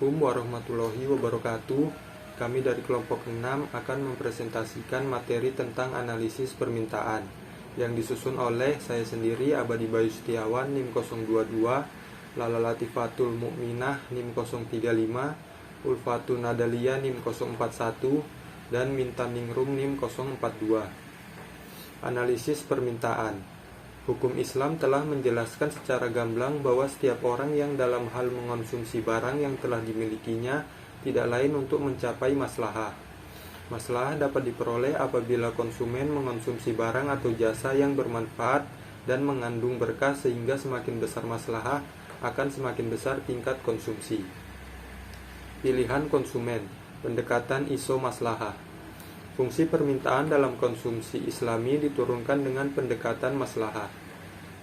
Assalamualaikum warahmatullahi wabarakatuh. Kami dari kelompok 6 akan mempresentasikan materi tentang analisis permintaan yang disusun oleh saya sendiri, Abadi Bayu Setiawan, NIM 022, Lala Latifatul Mukminah, NIM 035, Ulfatun Nadalia, NIM 041, dan Mintan Ningrum, NIM 042. Analisis permintaan. Hukum Islam telah menjelaskan secara gamblang bahwa setiap orang yang dalam hal mengonsumsi barang yang telah dimilikinya tidak lain untuk mencapai maslahah. Maslahah dapat diperoleh apabila konsumen mengonsumsi barang atau jasa yang bermanfaat dan mengandung berkah, sehingga semakin besar maslahah akan semakin besar tingkat konsumsi. Pilihan konsumen, pendekatan iso maslahah. Fungsi permintaan dalam konsumsi Islami diturunkan dengan pendekatan maslahah,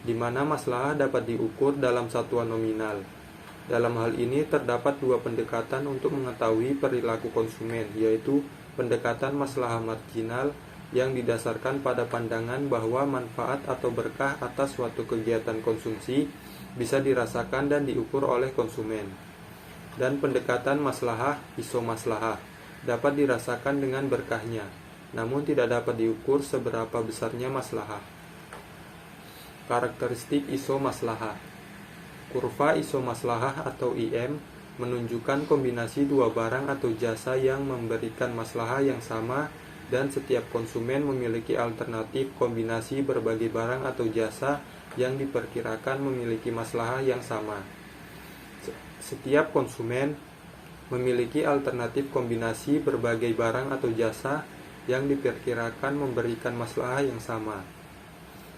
di mana maslahah dapat diukur dalam satuan nominal. Dalam hal ini terdapat dua pendekatan untuk mengetahui perilaku konsumen, yaitu pendekatan maslahah marginal yang didasarkan pada pandangan bahwa manfaat atau berkah atas suatu kegiatan konsumsi bisa dirasakan dan diukur oleh konsumen, dan pendekatan maslahah isomaslahah dapat dirasakan dengan berkahnya, namun tidak dapat diukur seberapa besarnya maslahah. Karakteristik isomaslahah. Kurva isomaslahah atau IM menunjukkan kombinasi dua barang atau jasa yang memberikan maslahah yang sama, dan setiap konsumen memiliki alternatif kombinasi berbagai barang atau jasa yang diperkirakan memiliki maslahah yang sama. Setiap konsumen memiliki alternatif kombinasi berbagai barang atau jasa yang diperkirakan memberikan maslahah yang sama.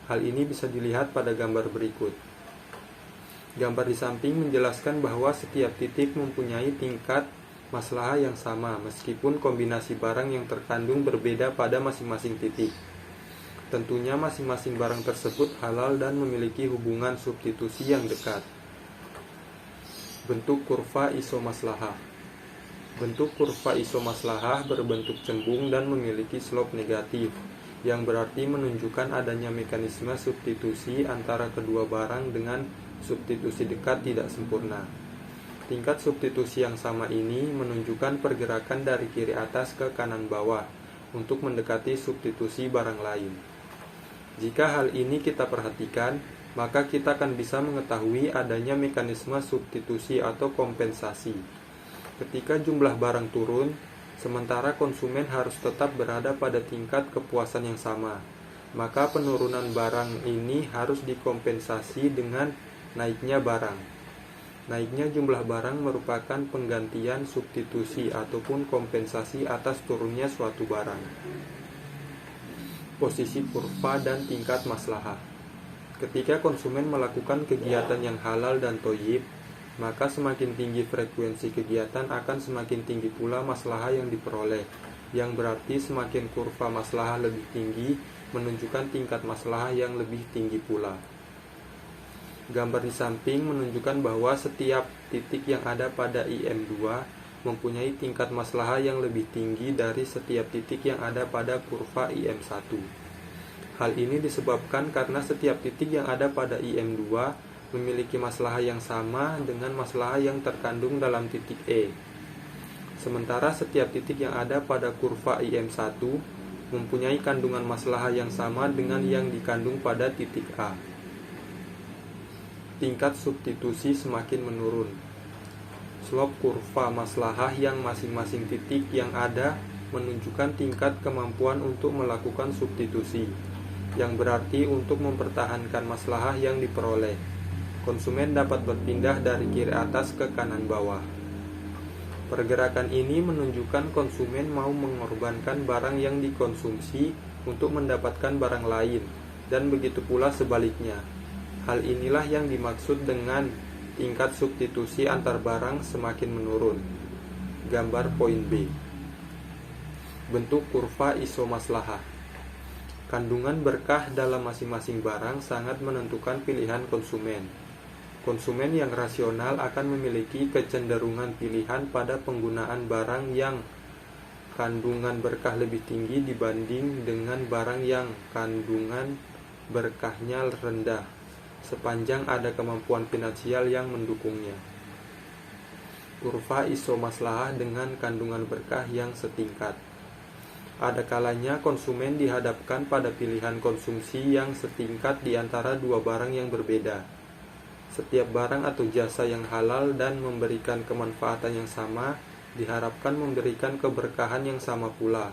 Hal ini bisa dilihat pada gambar berikut. Gambar di samping menjelaskan bahwa setiap titik mempunyai tingkat maslahah yang sama, meskipun kombinasi barang yang terkandung berbeda pada masing-masing titik. Tentunya masing-masing barang tersebut halal dan memiliki hubungan substitusi yang dekat. Bentuk kurva isomaslahah. Bentuk kurva isomaslahah berbentuk cembung dan memiliki slope negatif, yang berarti menunjukkan adanya mekanisme substitusi antara kedua barang dengan substitusi dekat tidak sempurna. Tingkat substitusi yang sama ini menunjukkan pergerakan dari kiri atas ke kanan bawah untuk mendekati substitusi barang lain. Jika hal ini kita perhatikan, maka kita akan bisa mengetahui adanya mekanisme substitusi atau kompensasi. Ketika jumlah barang turun, sementara konsumen harus tetap berada pada tingkat kepuasan yang sama, maka penurunan barang ini harus dikompensasi dengan naiknya barang. Naiknya jumlah barang merupakan penggantian substitusi ataupun kompensasi atas turunnya suatu barang. Posisi kurva dan tingkat maslahah. Ketika konsumen melakukan kegiatan yang halal dan thoyyib, maka semakin tinggi frekuensi kegiatan akan semakin tinggi pula maslahah yang diperoleh, yang berarti semakin kurva maslahah lebih tinggi menunjukkan tingkat maslahah yang lebih tinggi pula. Gambar di samping menunjukkan bahwa setiap titik yang ada pada IM2 mempunyai tingkat maslahah yang lebih tinggi dari setiap titik yang ada pada kurva IM1. Hal ini disebabkan karena setiap titik yang ada pada IM2 memiliki maslahah yang sama dengan maslahah yang terkandung dalam titik E. Sementara setiap titik yang ada pada kurva IM1 mempunyai kandungan maslahah yang sama dengan yang dikandung pada titik A. Tingkat substitusi semakin menurun. Slope kurva maslahah yang masing-masing titik yang ada menunjukkan tingkat kemampuan untuk melakukan substitusi, yang berarti untuk mempertahankan maslahah yang diperoleh, konsumen dapat berpindah dari kiri atas ke kanan bawah. Pergerakan ini menunjukkan konsumen mau mengorbankan barang yang dikonsumsi untuk mendapatkan barang lain, dan begitu pula sebaliknya. Hal inilah yang dimaksud dengan tingkat substitusi antar barang semakin menurun. Gambar poin B. Bentuk kurva isomaslahah. Kandungan berkah dalam masing-masing barang sangat menentukan pilihan konsumen. Konsumen yang rasional akan memiliki kecenderungan pilihan pada penggunaan barang yang kandungan berkah lebih tinggi dibanding dengan barang yang kandungan berkahnya rendah, sepanjang ada kemampuan finansial yang mendukungnya. kurva isomaslahah dengan kandungan berkah yang setingkat. Ada kalanya konsumen dihadapkan pada pilihan konsumsi yang setingkat di antara dua barang yang berbeda. Setiap barang atau jasa yang halal dan memberikan kemanfaatan yang sama diharapkan memberikan keberkahan yang sama pula.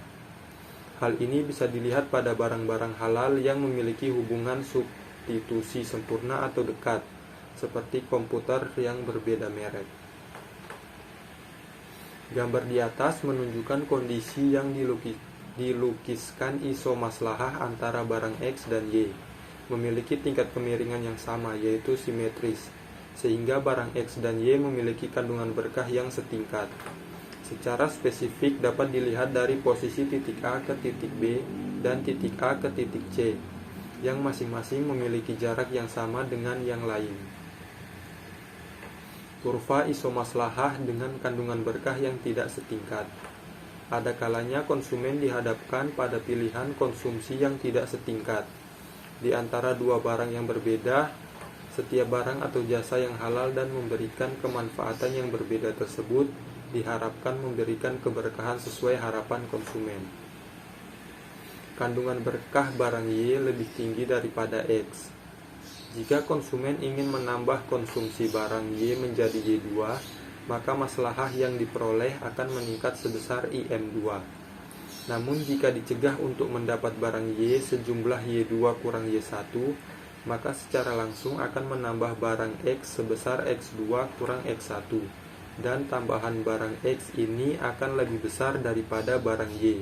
Hal ini bisa dilihat pada barang-barang halal yang memiliki hubungan substitusi sempurna atau dekat, seperti komputer yang berbeda merek. Gambar di atas menunjukkan kondisi yang dilukiskan isomaslahah antara barang X dan Y, memiliki tingkat kemiringan yang sama, yaitu simetris, sehingga barang X dan Y memiliki kandungan berkah yang setingkat. Secara spesifik dapat dilihat dari posisi titik A ke titik B dan titik A ke titik C, yang masing-masing memiliki jarak yang sama dengan yang lain. Kurva isomaslahah dengan kandungan berkah yang tidak setingkat. Ada kalanya konsumen dihadapkan pada pilihan konsumsi yang tidak setingkat. Di antara dua barang yang berbeda, setiap barang atau jasa yang halal dan memberikan kemanfaatan yang berbeda tersebut diharapkan memberikan keberkahan sesuai harapan konsumen. Kandungan berkah barang Y lebih tinggi daripada X. Jika konsumen ingin menambah konsumsi barang Y menjadi Y2, maka maslahah yang diperoleh akan meningkat sebesar IM2. Namun jika dicegah untuk mendapat barang Y sejumlah Y2 kurang Y1, maka secara langsung akan menambah barang X sebesar X2 kurang X1, dan tambahan barang X ini akan lebih besar daripada barang Y.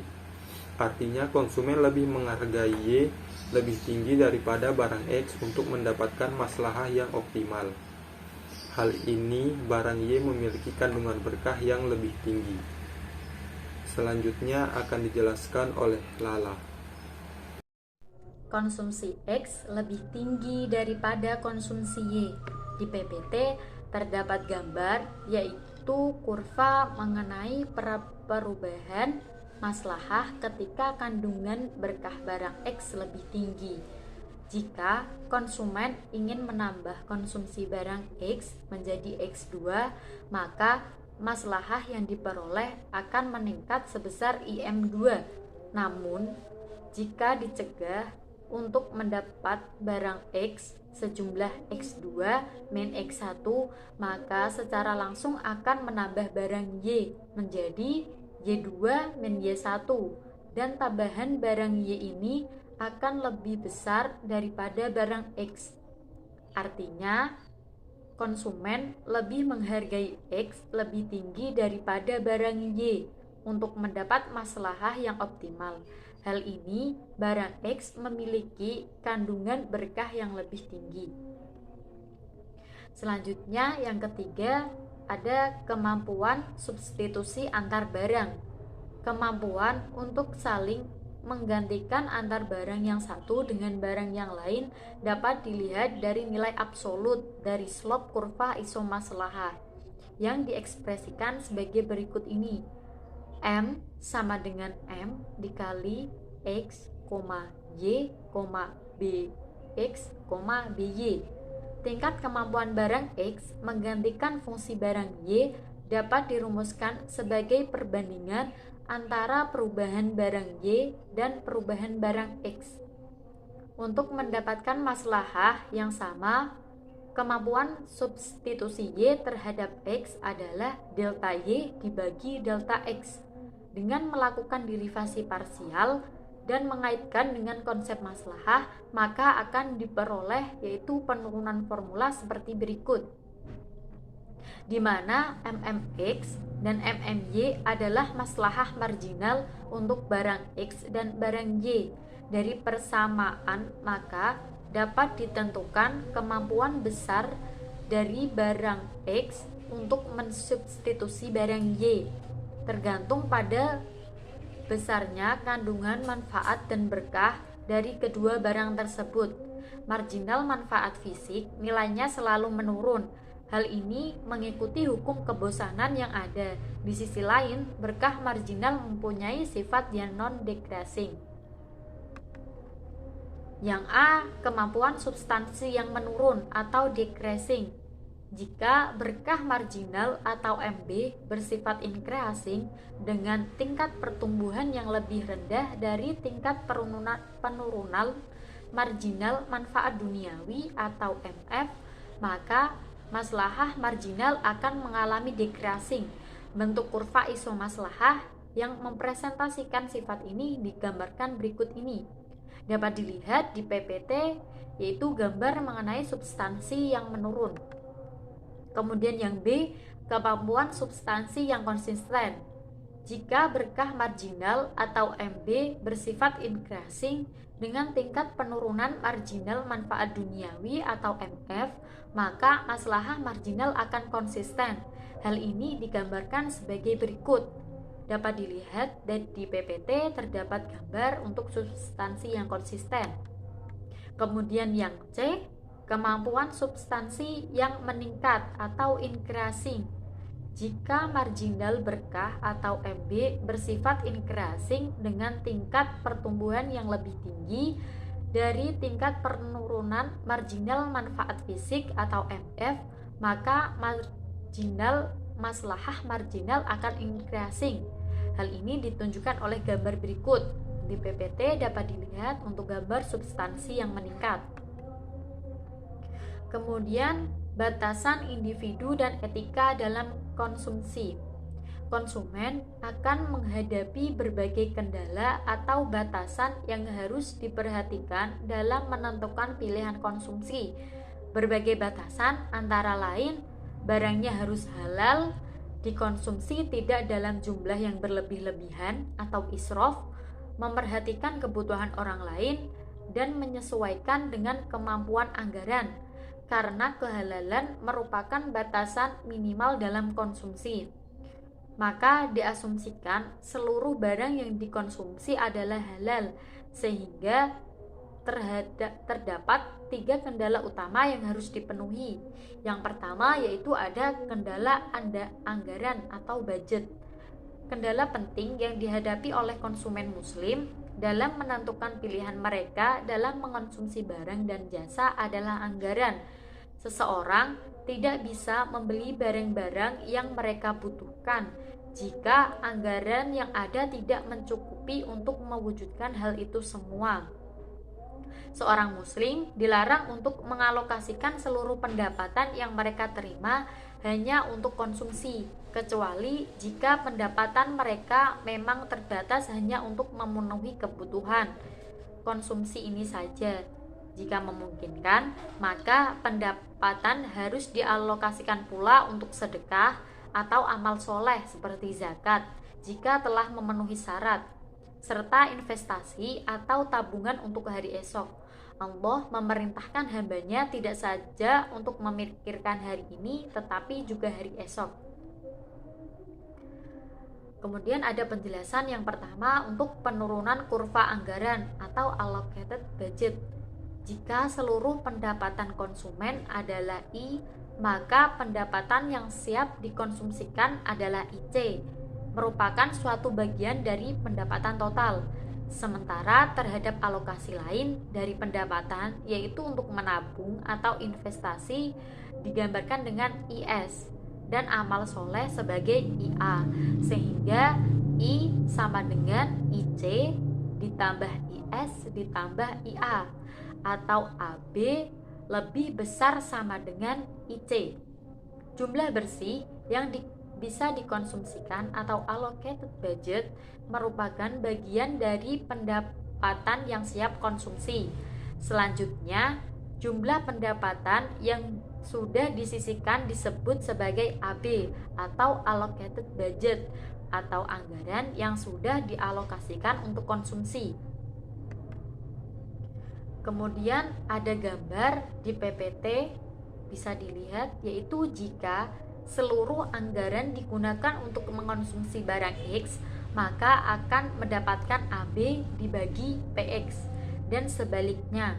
Artinya konsumen lebih menghargai Y lebih tinggi daripada barang X untuk mendapatkan maslahah yang optimal. Hal ini barang Y memiliki kandungan berkah yang lebih tinggi. Selanjutnya akan dijelaskan oleh Lala. Konsumsi X lebih tinggi daripada konsumsi Y. Di PPT terdapat gambar yaitu kurva mengenai perubahan maslahah ketika kandungan berkah barang X lebih tinggi. Jika konsumen ingin menambah konsumsi barang X menjadi X2, maka maslahah yang diperoleh akan meningkat sebesar IM2. Namun, jika dicegah untuk mendapat barang X sejumlah X2 min X1, maka secara langsung akan menambah barang Y menjadi Y2 min Y1, dan tambahan barang Y ini akan lebih besar daripada barang X. Artinya, konsumen lebih menghargai X lebih tinggi daripada barang Y untuk mendapat maslahah yang optimal. Hal ini, barang X memiliki kandungan berkah yang lebih tinggi. Selanjutnya, yang ketiga, ada kemampuan substitusi antar barang. Kemampuan untuk saling menggantikan antar barang yang satu dengan barang yang lain dapat dilihat dari nilai absolut dari slope kurva isomaslahah yang diekspresikan sebagai berikut ini. M sama dengan M dikali X, Y, BX, BY. Tingkat kemampuan barang X menggantikan fungsi barang Y dapat dirumuskan sebagai perbandingan antara perubahan barang Y dan perubahan barang X. Untuk mendapatkan maslahah yang sama, kemampuan substitusi Y terhadap X adalah delta Y dibagi delta X. Dengan melakukan derivasi parsial dan mengaitkan dengan konsep maslahah, maka akan diperoleh yaitu penurunan formula seperti berikut, di mana MMX dan MMY adalah maslahah marginal untuk barang X dan barang Y. Dari persamaan, maka dapat ditentukan kemampuan besar dari barang X untuk mensubstitusi barang Y, tergantung pada besarnya kandungan manfaat dan berkah dari kedua barang tersebut. Marginal manfaat fisik nilainya selalu menurun. Hal ini mengikuti hukum kebosanan yang ada. Di sisi lain, berkah marginal mempunyai sifat yang non-decreasing. Yang A, kemampuan substansi yang menurun atau decreasing. jika berkah marginal atau MB bersifat increasing dengan tingkat pertumbuhan yang lebih rendah dari tingkat penurunan marginal manfaat duniawi atau MF, maka maslahah marginal akan mengalami decreasing. Bentuk kurva isomaslahah yang mempresentasikan sifat ini digambarkan berikut ini. Dapat dilihat di PPT, yaitu gambar mengenai substansi yang menurun. Kemudian yang B, kemampuan substansi yang konsisten. Jika berkah marginal atau MB bersifat increasing dengan tingkat penurunan marginal manfaat duniawi atau MF, maka maslahah marginal akan konsisten. Hal ini digambarkan sebagai berikut. Dapat dilihat di PPT terdapat gambar untuk substansi yang konsisten. Kemudian yang C, kemampuan substansi yang meningkat atau increasing. Jika marginal berkah atau MB bersifat increasing dengan tingkat pertumbuhan yang lebih tinggi dari tingkat penurunan marginal manfaat fisik atau MF, maka maslahah marginal akan increasing. Hal ini ditunjukkan oleh gambar berikut. Di PPT dapat dilihat untuk gambar substansi yang meningkat. Kemudian batasan individu dan etika dalam konsumsi. Konsumen akan menghadapi berbagai kendala atau batasan yang harus diperhatikan dalam menentukan pilihan konsumsi. Berbagai batasan antara lain barangnya harus halal, dikonsumsi tidak dalam jumlah yang berlebih-lebihan atau israf, memperhatikan kebutuhan orang lain, dan menyesuaikan dengan kemampuan anggaran. Karena kehalalan merupakan batasan minimal dalam konsumsi, maka diasumsikan seluruh barang yang dikonsumsi adalah halal, sehingga terdapat 3 kendala utama yang harus dipenuhi. Yang pertama yaitu ada kendala anggaran atau budget. Kendala penting yang dihadapi oleh konsumen muslim dalam menentukan pilihan mereka dalam mengonsumsi barang dan jasa adalah anggaran. Seseorang tidak bisa membeli barang-barang yang mereka butuhkan jika anggaran yang ada tidak mencukupi untuk mewujudkan hal itu semua. Seorang muslim dilarang untuk mengalokasikan seluruh pendapatan yang mereka terima hanya untuk konsumsi, kecuali jika pendapatan mereka memang terbatas hanya untuk memenuhi kebutuhan konsumsi ini saja. Jika memungkinkan, maka pendapatan harus dialokasikan pula untuk sedekah atau amal soleh seperti zakat jika telah memenuhi syarat, serta investasi atau tabungan untuk hari esok. Allah memerintahkan hambanya tidak saja untuk memikirkan hari ini, tetapi juga hari esok. Kemudian ada penjelasan yang pertama untuk penurunan kurva anggaran atau allocated budget. Jika seluruh pendapatan konsumen adalah I, maka pendapatan yang siap dikonsumsikan adalah IC, merupakan suatu bagian dari pendapatan total. Sementara terhadap alokasi lain dari pendapatan, yaitu untuk menabung atau investasi, digambarkan dengan IS, dan amal soleh sebagai IA, sehingga I sama dengan IC ditambah IS ditambah IA, atau AB lebih besar sama dengan IC. Jumlah bersih yang bisa dikonsumsikan atau allocated budget merupakan bagian dari pendapatan yang siap konsumsi. Selanjutnya, jumlah pendapatan yang sudah disisihkan disebut sebagai AB atau allocated budget atau anggaran yang sudah dialokasikan untuk konsumsi. Kemudian ada gambar di PPT bisa dilihat, yaitu jika seluruh anggaran digunakan untuk mengonsumsi barang X, maka akan mendapatkan AB dibagi PX, dan sebaliknya.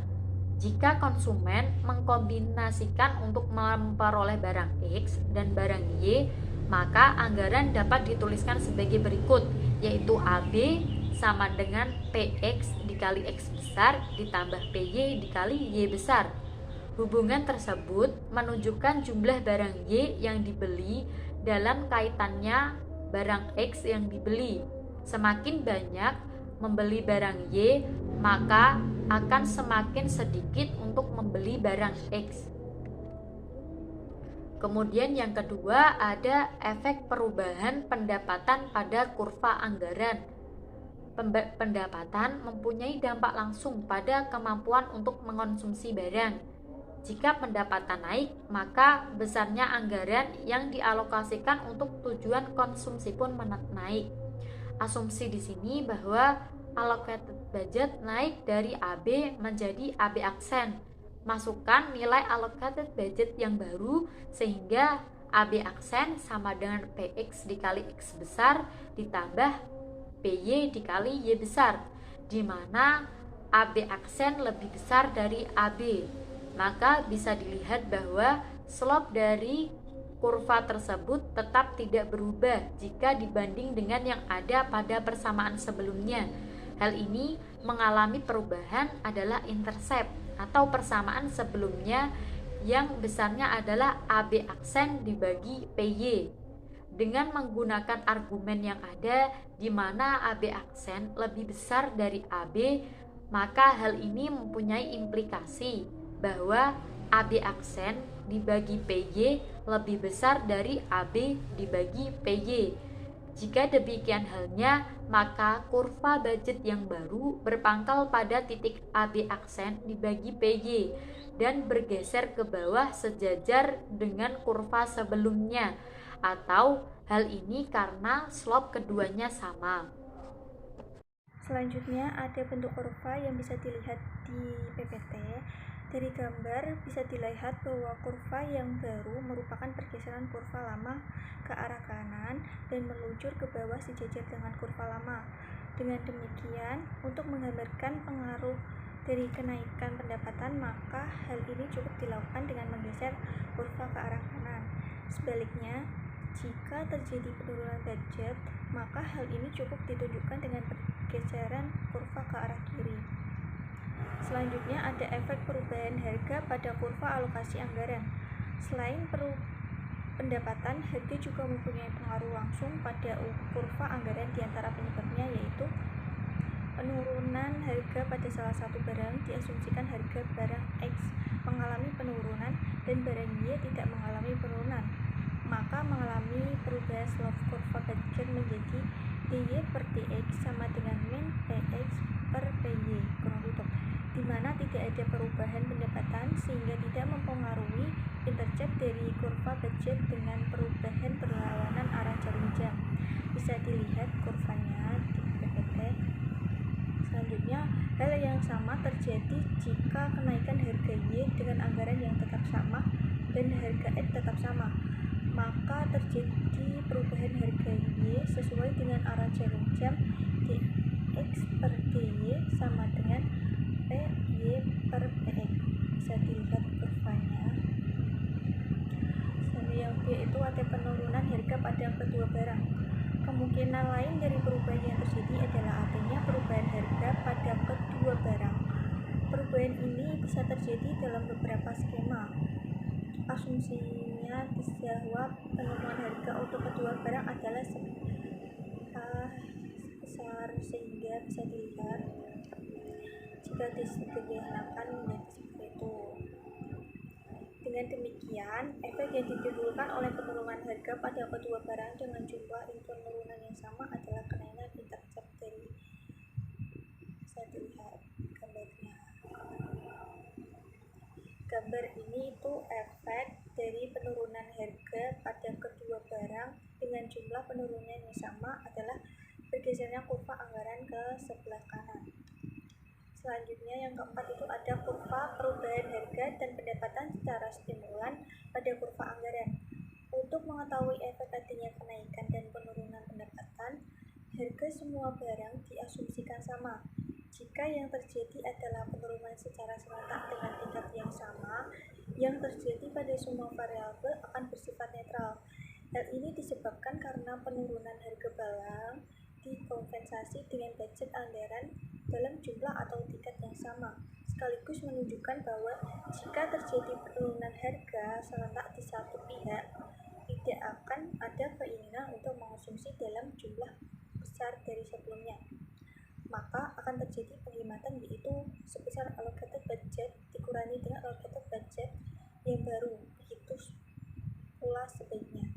Jika konsumen mengkombinasikan untuk memperoleh barang X dan barang Y, maka anggaran dapat dituliskan sebagai berikut, yaitu AB sama dengan PX dikali X besar ditambah PY dikali Y besar. Hubungan tersebut menunjukkan jumlah barang Y yang dibeli dalam kaitannya barang X yang dibeli. Semakin banyak membeli barang Y, maka akan semakin sedikit untuk membeli barang X. Kemudian yang kedua ada efek perubahan pendapatan pada kurva anggaran. Pendapatan mempunyai dampak langsung pada kemampuan untuk mengonsumsi barang. Jika pendapatan naik, maka besarnya anggaran yang dialokasikan untuk tujuan konsumsi pun naik. Asumsi di sini bahwa allocated budget naik dari AB menjadi AB aksen. Masukkan nilai allocated budget yang baru sehingga AB aksen sama dengan PX dikali X besar ditambah PY dikali Y besar, di mana AB aksen lebih besar dari AB. Maka bisa dilihat bahwa slope dari kurva tersebut tetap tidak berubah jika dibanding dengan yang ada pada persamaan sebelumnya. Hal ini mengalami perubahan adalah intercept atau persamaan sebelumnya yang besarnya adalah AB aksen dibagi PY. Dengan menggunakan argumen yang ada di mana AB aksen lebih besar dari AB, maka hal ini mempunyai implikasi bahwa AB aksen dibagi PY lebih besar dari AB dibagi PY. Jika demikian halnya, maka kurva budget yang baru berpangkal pada titik AB aksen dibagi PY dan bergeser ke bawah sejajar dengan kurva sebelumnya, atau hal ini karena slope keduanya sama. Selanjutnya ada bentuk kurva yang bisa dilihat di PPT. Dari gambar bisa dilihat bahwa kurva yang baru merupakan pergeseran kurva lama ke arah kanan dan meluncur ke bawah sejajar dengan kurva lama. Dengan demikian, untuk menggambarkan pengaruh dari kenaikan pendapatan, maka hal ini cukup dilakukan dengan menggeser kurva ke arah kanan. Sebaliknya, jika terjadi penurunan budget, maka hal ini cukup ditunjukkan dengan pergeseran kurva ke arah kiri. Selanjutnya ada efek perubahan harga pada kurva alokasi anggaran. Selain pendapatan, harga juga mempunyai pengaruh langsung pada kurva anggaran. Di antara penyebabnya yaitu penurunan harga pada salah satu barang diasumsikan harga barang X mengalami penurunan dan barang Y tidak mengalami penurunan, maka mengalami perubahan slope kurva budget menjadi DY per DX sama dengan min PX per PY kurang tutup, di mana tidak ada perubahan pendapatan sehingga tidak mempengaruhi intercept dari kurva budget dengan perubahan berlawanan arah jarum jam. Bisa dilihat kurvanya di PPT. Selanjutnya, hal yang sama terjadi jika kenaikan harga Y dengan anggaran yang tetap sama dan harga X tetap sama, maka terjadi perubahan harga Y sesuai dengan arah jarum jam dx per dy sama dengan py per px. Bisa dilihat kurvanya. Yang B itu ada penurunan harga pada kedua barang. Kemungkinan lain dari perubahan yang terjadi adalah adanya perubahan harga pada kedua barang. Perubahan ini bisa terjadi dalam beberapa skema. Asumsinya bahwa penurunan harga untuk kedua barang adalah sebesar, sehingga bisa dilihat jika disederhanakan menjadi seperti itu. Dengan demikian, efek yang ditimbulkan oleh penurunan harga pada kedua barang dengan jumlah penurunan yang sama adalah kenaikan intercept dari, bisa dilihat gambarnya. Gambar ini itu efek dari penurunan harga pada kedua barang dengan jumlah penurunan yang sama adalah bergesernya kurva anggaran ke sebelah kanan. Selanjutnya yang keempat itu ada kurva perubahan harga dan pendapatan secara stimulan pada kurva anggaran. Untuk mengetahui efek adanya kenaikan dan penurunan pendapatan, harga semua barang diasumsikan sama. Jika yang terjadi adalah penurunan secara serentak dengan tingkat yang sama, yang terjadi pada semua variabel akan bersifat netral. Hal ini disebabkan karena penurunan harga barang dikompensasi dengan budget anggaran dalam jumlah atau tingkat yang sama. sekaligus menunjukkan bahwa jika terjadi penurunan harga serentak di satu pihak, tidak akan ada keinginan untuk mengonsumsi dalam jumlah besar dari sebelumnya. Maka akan terjadi penghematan, yaitu sebesar allocated budget dikurangi dengan allocated budget yang baru. Begitu pula sebaliknya.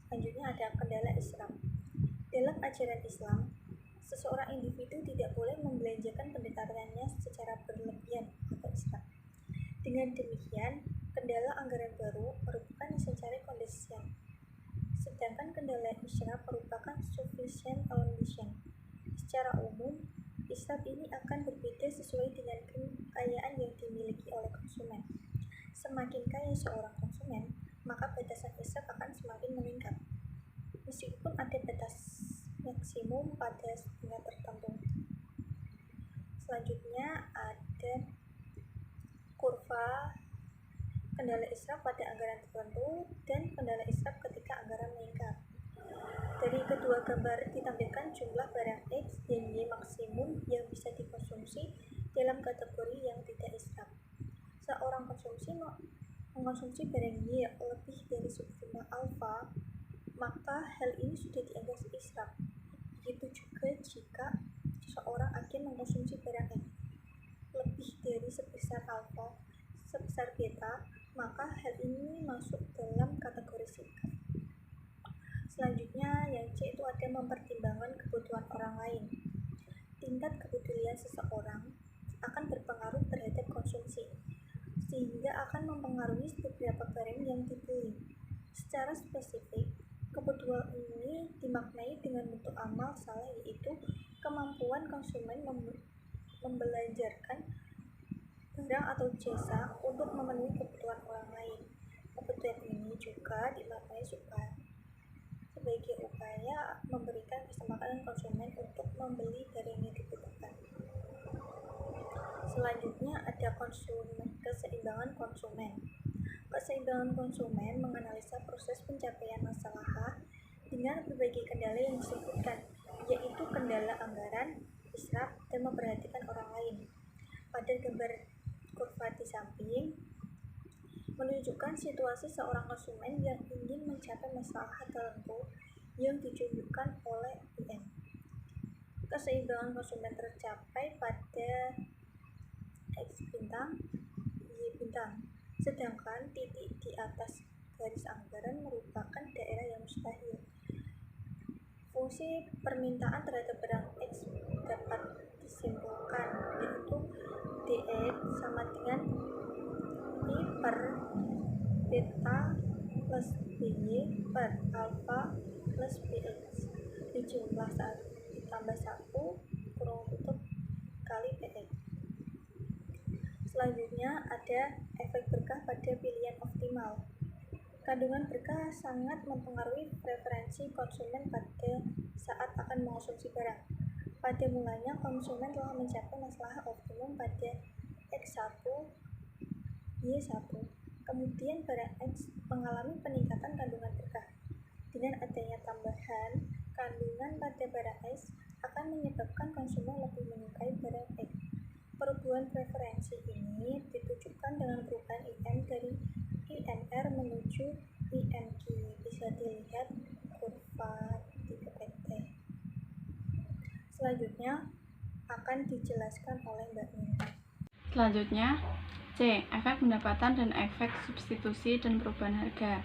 Selanjutnya ada kendala Islam. Dalam ajaran Islam, seseorang individu tidak boleh membelanjakan pendapatannya secara berlebihan atau Islam. Dengan demikian, kendala anggaran baru merupakan necessary condition, sedangkan kendala Islam merupakan sufficient condition. Secara umum, Islam ini akan berbeda sesuai dengan kekayaan yang dimiliki oleh konsumen. Semakin kaya seorang konsumen, maka batasan Islam akan semakin meningkat, meskipun ada batas maksimum pada tingkat tertentu. Selanjutnya ada kurva kendala israf pada anggaran tertentu dan kendala israf ketika anggaran meningkat. Dari kedua gambar ditampilkan jumlah barang X dan Y maksimum yang bisa dikonsumsi dalam kategori yang tidak israf. Seorang mengkonsumsi barang Y lebih dari subjumlah alfa, maka hal ini sudah dianggap israf. Begitu juga jika seorang agen mengkonsumsi barang X lebih dari sebesar alfa, sebesar beta, maka hal ini masuk dalam kategori sikap. Selanjutnya yang C itu ada mempertimbangkan kebutuhan orang lain. Tingkat kepedulian seseorang akan berpengaruh terhadap konsumsi, sehingga akan mempengaruhi beberapa barang yang dibeli. Secara spesifik, kebutuhan ini dimaknai dengan bentuk amal saleh, yaitu kemampuan konsumen membelanjakan barang atau jasa untuk memenuhi kebutuhan orang lain. Kebutuhan ini juga dimaknai sebagai upaya memberikan kesempatan konsumen untuk membeli barang yang dibutuhkan. Selanjutnya ada keseimbangan konsumen. Keseimbangan konsumen menganalisa proses pencapaian masalah dengan berbagai kendala yang disebutkan, yaitu kendala anggaran, israf, dan memperhatikan orang lain. Pada gambar kurva di samping menunjukkan situasi seorang konsumen yang ingin mencapai masalah tertentu yang ditunjukkan oleh IN. Keseimbangan konsumen tercapai pada X bintang, Y bintang, sedangkan titik di atas garis anggaran merupakan daerah yang mustahil. Fungsi permintaan terhadap barang X dapat disimpulkan, yaitu dx sama dengan I per beta plus by per alpha plus bx dijumlah ditambah 1 kurung tutup kali bx. Selanjutnya ada efek berkah pada pilihan optimal. Kandungan berkah sangat mempengaruhi preferensi konsumen pada saat akan mengonsumsi barang. Pada mulanya, konsumen telah mencapai masalah optimum pada X1, Y1. Kemudian barang X mengalami peningkatan kandungan berkah. Dengan adanya tambahan kandungan pada barang X akan menyebabkan konsumen lebih menyukai barang X. Perubahan preferensi ini ditujukan dengan perubahan IM dari IMR menuju IMQ. Bisa dilihat kurva di PPT. Selanjutnya akan dijelaskan oleh Mbak Nina. Selanjutnya, C. Efek pendapatan dan efek substitusi dan perubahan harga.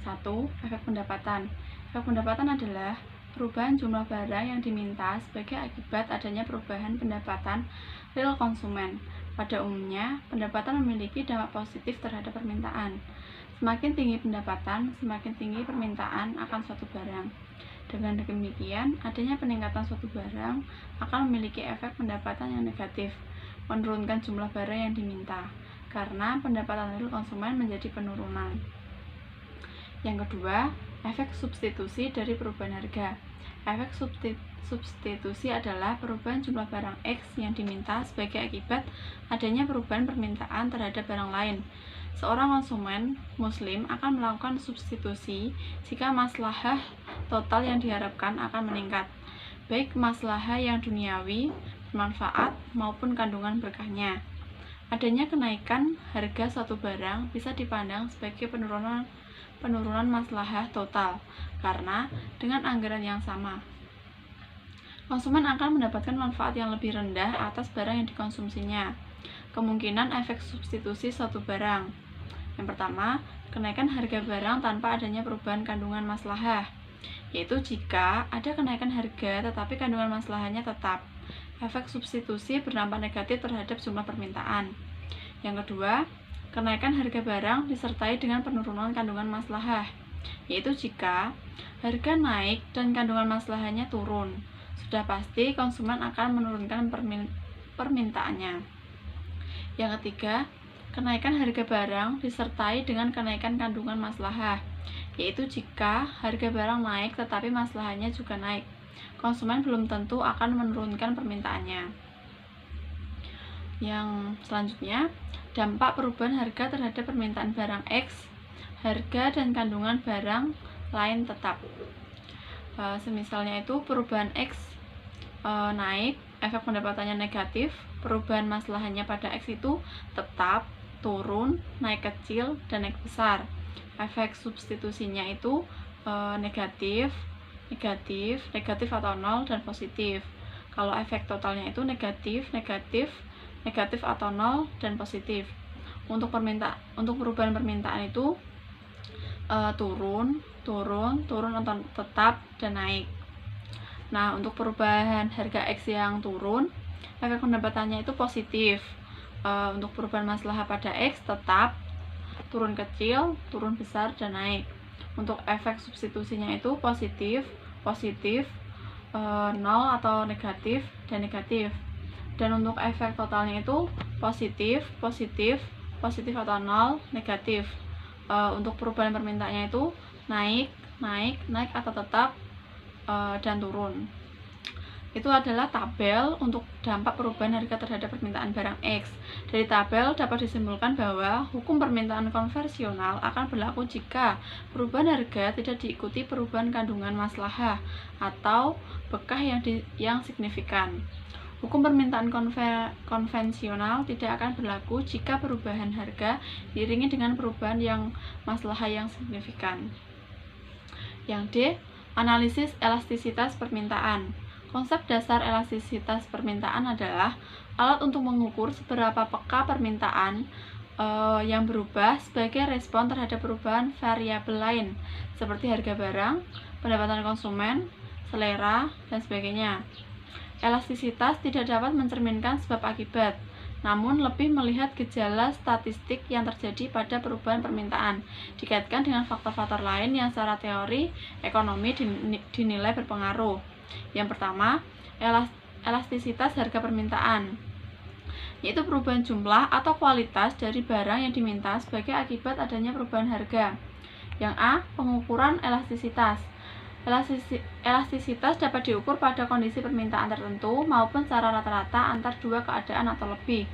1. Efek pendapatan. Efek pendapatan adalah perubahan jumlah barang yang diminta sebagai akibat adanya perubahan pendapatan real konsumen. Pada umumnya, pendapatan memiliki dampak positif terhadap permintaan. Semakin tinggi pendapatan, semakin tinggi permintaan akan suatu barang. Dengan demikian, adanya peningkatan suatu barang akan memiliki efek pendapatan yang negatif, menurunkan jumlah barang yang diminta, karena pendapatan real konsumen menjadi penurunan. Yang kedua, efek substitusi dari perubahan harga. Efek substitusi adalah perubahan jumlah barang X yang diminta sebagai akibat adanya perubahan permintaan terhadap barang lain. Seorang konsumen muslim akan melakukan substitusi jika maslahah total yang diharapkan akan meningkat, baik maslahah yang duniawi manfaat maupun kandungan berkahnya. Adanya kenaikan harga suatu barang bisa dipandang sebagai penurunan maslahah total, karena dengan anggaran yang sama, konsumen akan mendapatkan manfaat yang lebih rendah atas barang yang dikonsumsinya. Kemungkinan efek substitusi suatu barang. Yang pertama, kenaikan harga barang tanpa adanya perubahan kandungan maslahah, yaitu jika ada kenaikan harga tetapi kandungan maslahahnya tetap. Efek substitusi berdampak negatif terhadap jumlah permintaan. Yang kedua, kenaikan harga barang disertai dengan penurunan kandungan maslahah, yaitu jika harga naik dan kandungan maslahahnya turun. Sudah pasti konsumen akan menurunkan permintaannya. Yang ketiga, kenaikan harga barang disertai dengan kenaikan kandungan maslahah, yaitu jika harga barang naik tetapi maslahahnya juga naik. Konsumen belum tentu akan menurunkan permintaannya. Yang selanjutnya, dampak perubahan harga terhadap permintaan barang X, harga dan kandungan barang lain tetap. Semisalnya itu perubahan X naik, efek pendapatannya negatif, perubahan maslahannya pada X itu tetap, turun, naik kecil, dan naik besar. Efek substitusinya itu negatif atau nol, dan positif. Kalau efek totalnya itu negatif atau nol, dan positif. Untuk perubahan permintaan itu turun atau tetap, dan naik. Nah, untuk perubahan harga X yang turun, efek pendapatannya itu positif. Untuk perubahan maslahah pada X tetap, turun kecil, turun besar, dan naik. Untuk efek substitusinya itu positif, nol atau negatif, dan negatif. Dan untuk efek totalnya itu positif atau nol, negatif. Untuk perubahan permintaannya itu naik atau tetap, dan turun. Itu adalah tabel untuk dampak perubahan harga terhadap permintaan barang X. Dari tabel dapat disimpulkan bahwa hukum permintaan konvensional akan berlaku jika perubahan harga tidak diikuti perubahan kandungan maslahah atau bekah yang signifikan. Hukum permintaan konvensional tidak akan berlaku jika perubahan harga diiringi dengan perubahan yang maslahah yang signifikan. Yang D, analisis elastisitas permintaan. Konsep dasar elastisitas permintaan adalah alat untuk mengukur seberapa peka permintaan yang berubah sebagai respon terhadap perubahan variabel lain, seperti harga barang, pendapatan konsumen, selera, dan sebagainya. Elastisitas tidak dapat mencerminkan sebab akibat, namun lebih melihat gejala statistik yang terjadi pada perubahan permintaan, dikaitkan dengan faktor-faktor lain yang secara teori ekonomi dinilai berpengaruh. Yang pertama, elastisitas harga permintaan, yaitu perubahan jumlah atau kualitas dari barang yang diminta sebagai akibat adanya perubahan harga. Yang A, pengukuran elastisitas. Elastisitas dapat diukur pada kondisi permintaan tertentu maupun secara rata-rata antar dua keadaan atau lebih.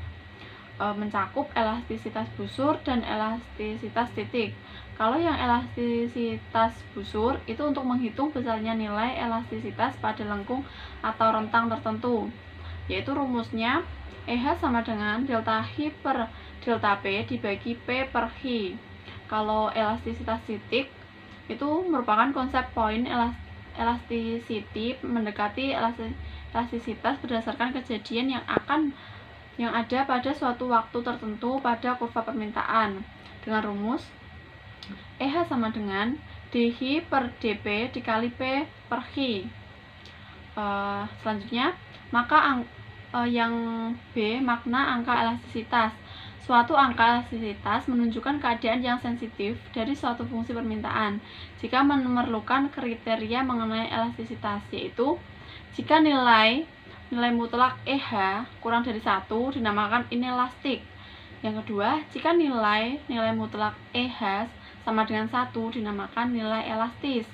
Mencakup elastisitas busur dan elastisitas titik. Kalau yang elastisitas busur itu untuk menghitung besarnya nilai elastisitas pada lengkung atau rentang tertentu, yaitu rumusnya EH sama dengan delta H per delta P dibagi P per H. Kalau elastisitas titik itu merupakan konsep poin elasticity mendekati elastisitas berdasarkan kejadian yang ada pada suatu waktu tertentu pada kurva permintaan, dengan rumus EH sama dengan dH per dP dikali P per H. Selanjutnya, maka yang B, makna angka elastisitas. Suatu angka elastisitas menunjukkan keadaan yang sensitif dari suatu fungsi permintaan jika memerlukan kriteria mengenai elastisitas, yaitu jika nilai mutlak EH kurang dari 1 dinamakan inelastik. Yang kedua, jika nilai mutlak EH sama dengan 1 dinamakan nilai elastis.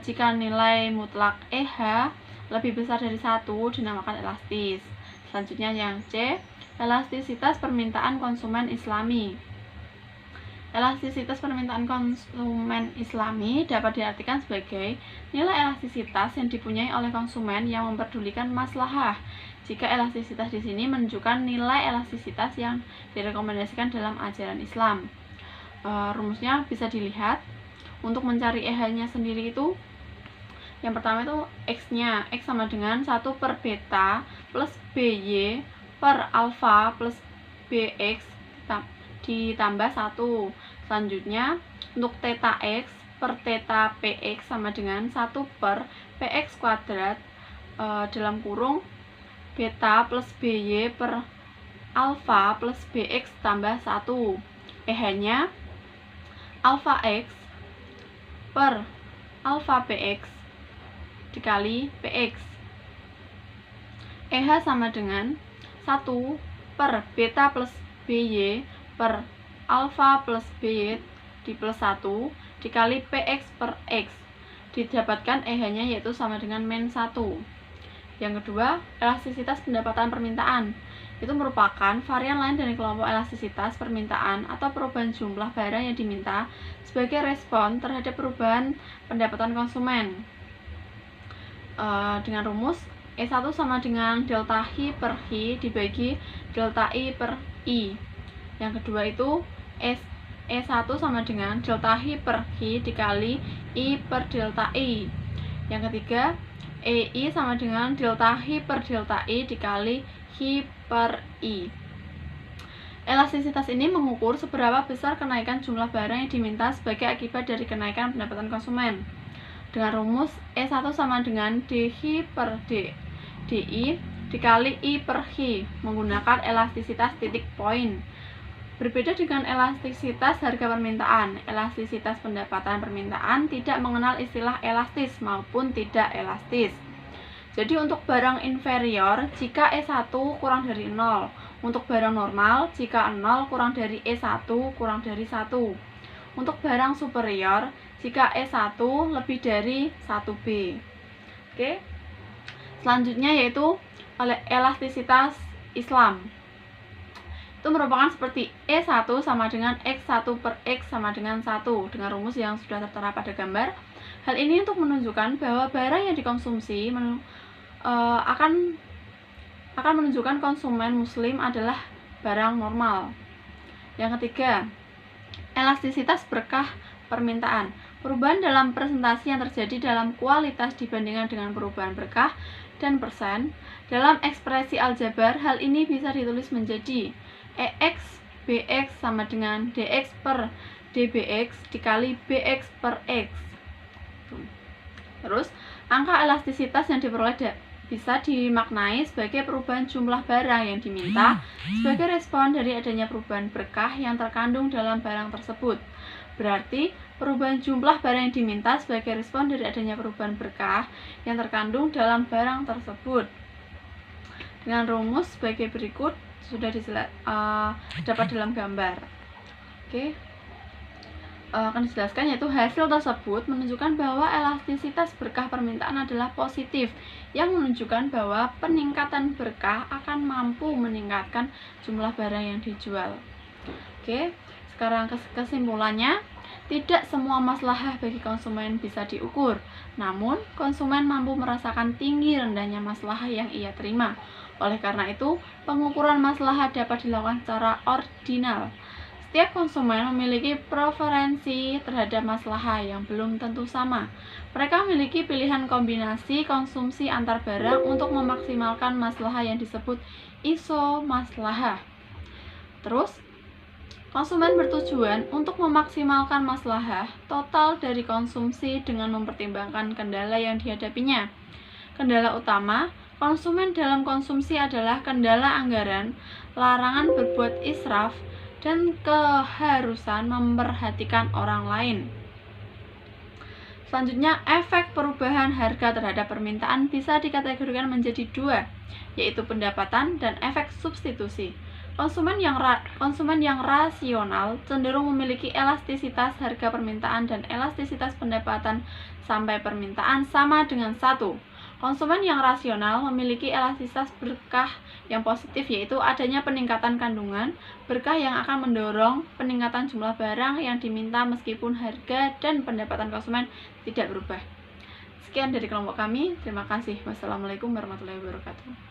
Jika nilai mutlak EH lebih besar dari 1 dinamakan elastis. Selanjutnya yang C, elastisitas permintaan konsumen Islami. Elastisitas permintaan konsumen Islami dapat diartikan sebagai nilai elastisitas yang dipunyai oleh konsumen yang memperdulikan maslahah. Jika elastisitas di sini menunjukkan nilai elastisitas yang direkomendasikan dalam ajaran Islam. Rumusnya bisa dilihat. Untuk mencari EH-nya sendiri itu, yang pertama itu X-nya. X sama dengan 1 per beta plus BY per alpha plus BX ditambah 1. Selanjutnya, untuk theta X per theta PX sama dengan 1 per PX kuadrat dalam kurung beta plus BY per alpha plus BX tambah 1. EH-nya alpha X per alpha PX dikali PX. EH sama dengan 1 per beta plus BY per alpha plus BY di plus 1 dikali PX per X. Didapatkan EH-nya yaitu sama dengan min 1. Yang kedua, elastisitas pendapatan permintaan. Itu merupakan varian lain dari kelompok elastisitas permintaan atau perubahan jumlah barang yang diminta sebagai respon terhadap perubahan pendapatan konsumen. Dengan rumus E1 sama dengan delta Hi per Hi dibagi delta I per I. Yang kedua itu E1 sama dengan delta Hi per Hi dikali I per delta I. Yang ketiga, EI sama dengan delta Hi per delta I dikali Hi per I. Elastisitas ini mengukur seberapa besar kenaikan jumlah barang yang diminta sebagai akibat dari kenaikan pendapatan konsumen. Dengan rumus E1 sama dengan DHI per DI dikali I per Hi menggunakan elastisitas titik poin. Berbeda dengan elastisitas harga permintaan, elastisitas pendapatan permintaan tidak mengenal istilah elastis maupun tidak elastis. Jadi untuk barang inferior, jika E1 kurang dari 0. Untuk barang normal, jika 0 kurang dari E1 kurang dari 1. Untuk barang superior, jika E1 lebih dari 1B. Oke. Selanjutnya yaitu elastisitas Islam. Itu merupakan seperti E1 sama dengan X1 per X sama dengan 1 dengan rumus yang sudah tertera pada gambar. Hal ini untuk menunjukkan bahwa barang yang dikonsumsi akan menunjukkan konsumen muslim adalah barang normal. Yang ketiga, elastisitas berkah permintaan. Perubahan dalam presentasi yang terjadi dalam kualitas dibandingkan dengan perubahan berkah dan persen. Dalam ekspresi aljabar, hal ini bisa ditulis menjadi EX BX sama dengan DX per DBX dikali BX per X. Terus, angka elastisitas yang diperoleh bisa dimaknai sebagai perubahan jumlah barang yang diminta sebagai respon dari adanya perubahan berkah yang terkandung dalam barang tersebut. Berarti, perubahan jumlah barang yang diminta sebagai respon dari adanya perubahan berkah yang terkandung dalam barang tersebut. Dengan rumus sebagai berikut sudah dapat dalam gambar. Oke. Akan dijelaskan yaitu hasil tersebut menunjukkan bahwa elastisitas berkah permintaan adalah positif yang menunjukkan bahwa peningkatan berkah akan mampu meningkatkan jumlah barang yang dijual. Oke, sekarang kesimpulannya, tidak semua maslahah bagi konsumen bisa diukur, namun konsumen mampu merasakan tinggi rendahnya maslahah yang ia terima. Oleh karena itu, pengukuran maslahah dapat dilakukan secara ordinal. Setiap konsumen memiliki preferensi terhadap maslahah yang belum tentu sama. Mereka memiliki pilihan kombinasi konsumsi antar barang untuk memaksimalkan maslahah yang disebut isomaslahah. Terus, konsumen bertujuan untuk memaksimalkan maslahah total dari konsumsi dengan mempertimbangkan kendala yang dihadapinya. Kendala utama konsumen dalam konsumsi adalah kendala anggaran, larangan berbuat israf, dan keharusan memperhatikan orang lain. Selanjutnya, efek perubahan harga terhadap permintaan bisa dikategorikan menjadi dua, yaitu pendapatan dan efek substitusi. Konsumen yang rasional cenderung memiliki elastisitas harga permintaan dan elastisitas pendapatan sampai permintaan sama dengan 1. Konsumen yang rasional memiliki elastisitas berkah yang positif, yaitu adanya peningkatan kandungan, berkah yang akan mendorong peningkatan jumlah barang yang diminta meskipun harga dan pendapatan konsumen tidak berubah. Sekian dari kelompok kami. Terima kasih. Wassalamualaikum warahmatullahi wabarakatuh.